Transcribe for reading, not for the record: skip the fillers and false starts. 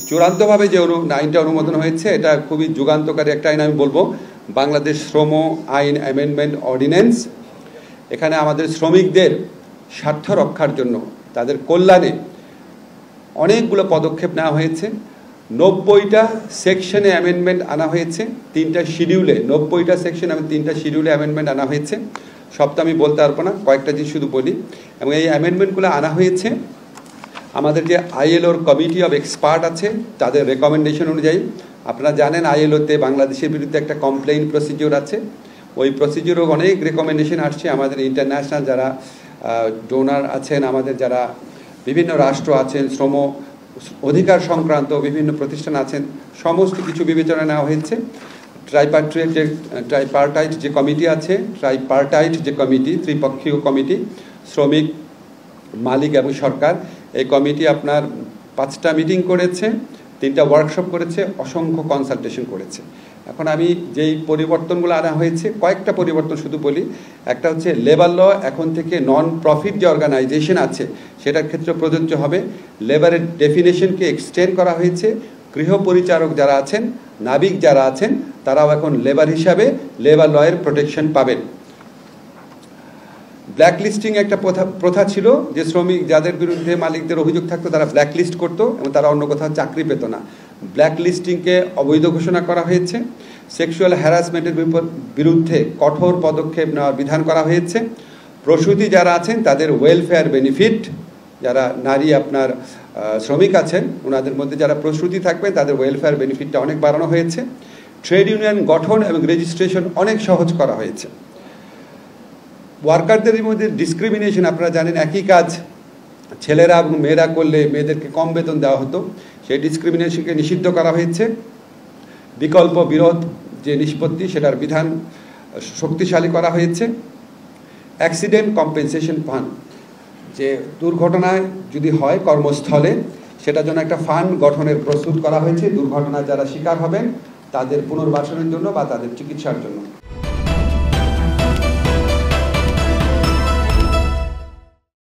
চূড়ান্তভাবে যে আইনটা অনুমোদন হয়েছে এটা খুবই যুগান্তকারী একটা আইন আমি বলবো, বাংলাদেশ শ্রম আইন অ্যামেন্ডমেন্ট অর্ডিন্যান্স। এখানে আমাদের শ্রমিকদের স্বার্থ রক্ষার জন্য, তাদের কল্যাণে অনেকগুলো পদক্ষেপ নেওয়া হয়েছে। 90টা সেকশনে অ্যামেন্ডমেন্ট আনা হয়েছে, 3টা শিডিউলে, 90টা সেকশন এবং 3টা শিডিউলে অ্যামেন্ডমেন্ট আনা হয়েছে। সব তো আমি বলতে পারবো না, কয়েকটা জিনিস শুধু বলি। এবং এই অ্যামেন্ডমেন্টগুলো আনা হয়েছে আমাদের যে আইএলওর কমিটি অফ এক্সপার্ট আছে তাদের রেকমেন্ডেশন অনুযায়ী। আপনারা জানেন আইএলওতে বাংলাদেশের বিরুদ্ধে একটা কমপ্লেইন প্রসিডিওর আছে, ওই প্রসিডিওরও অনেক রেকমেন্ডেশন আসছে। আমাদের ইন্টারন্যাশনাল যারা ডোনার আছেন, আমাদের যারা বিভিন্ন রাষ্ট্র আছেন, শ্রম অধিকার সংক্রান্ত বিভিন্ন প্রতিষ্ঠান আছেন, সমস্ত কিছু বিবেচনা নেওয়া হয়েছে। ট্রাইপার্টাইট যে কমিটি আছে, ত্রিপক্ষীয় কমিটি, শ্রমিক, মালিক এবং সরকার, এই কমিটি আপনার 5টা মিটিং করেছে, 3টা ওয়ার্কশপ করেছে, অসংখ্য কনসালটেশন করেছে। এখন আমি যেই পরিবর্তনগুলো আনা হয়েছে, কয়েকটা পরিবর্তন শুধু বলি। একটা হচ্ছে লেবার ল এখন থেকে নন প্রফিট যে অর্গানাইজেশন আছে সেটার ক্ষেত্রে প্রযোজ্য হবে। লেবারের ডেফিনেশনকে এক্সটেন্ড করা হয়েছে। গৃহ পরিচারক যারা আছেন, নাবিক যারা আছেন, তারাও এখন লেবার হিসাবে লেবার লয়ের প্রোটেকশন পাবেন। ব্ল্যাকলিস্টিং একটা প্রথা ছিল, যে শ্রমিক যাদের বিরুদ্ধে মালিকদের অভিযোগ থাকতো তারা ব্ল্যাকলিস্ট করতো এবং তারা অন্য কোথাও চাকরি পেত না। ব্ল্যাকলিস্টিংকে অবৈধ ঘোষণা করা হয়েছে। সেক্সুয়াল হ্যারাসমেন্টের বিরুদ্ধে কঠোর পদক্ষেপ নেওয়ার বিধান করা হয়েছে। প্রসূতি যারা আছেন তাদের ওয়েলফেয়ার বেনিফিট, যারা নারী আপনার শ্রমিক আছেন ওনাদের মধ্যে যারা প্রসূতি থাকবেন তাদের ওয়েলফেয়ার বেনিফিটটা অনেক বাড়ানো হয়েছে। ট্রেড ইউনিয়ন গঠন এবং রেজিস্ট্রেশন অনেক সহজ করা হয়েছে। ওয়ার্কারদের মধ্যে ডিসক্রিমিনেশন, আপনারা জানেন একই কাজ ছেলেরা এবং মেয়েরা করলে মেয়েদেরকে কম বেতন দেওয়া হতো, সেই ডিসক্রিমিনেশনকে নিষিদ্ধ করা হয়েছে। বিকল্প বিরোধ যে নিষ্পত্তি সেটার বিধান শক্তিশালী করা হয়েছে। অ্যাক্সিডেন্ট কম্পেনসেশন ফান্ড, যে দুর্ঘটনায় যদি হয় কর্মস্থলে, সেটার জন্য একটা ফান্ড গঠনের প্রস্তুত করা হয়েছে। দুর্ঘটনায় যারা শিকার হবেন তাদের পুনর্বাসনের জন্য বা তাদের চিকিৎসার জন্য।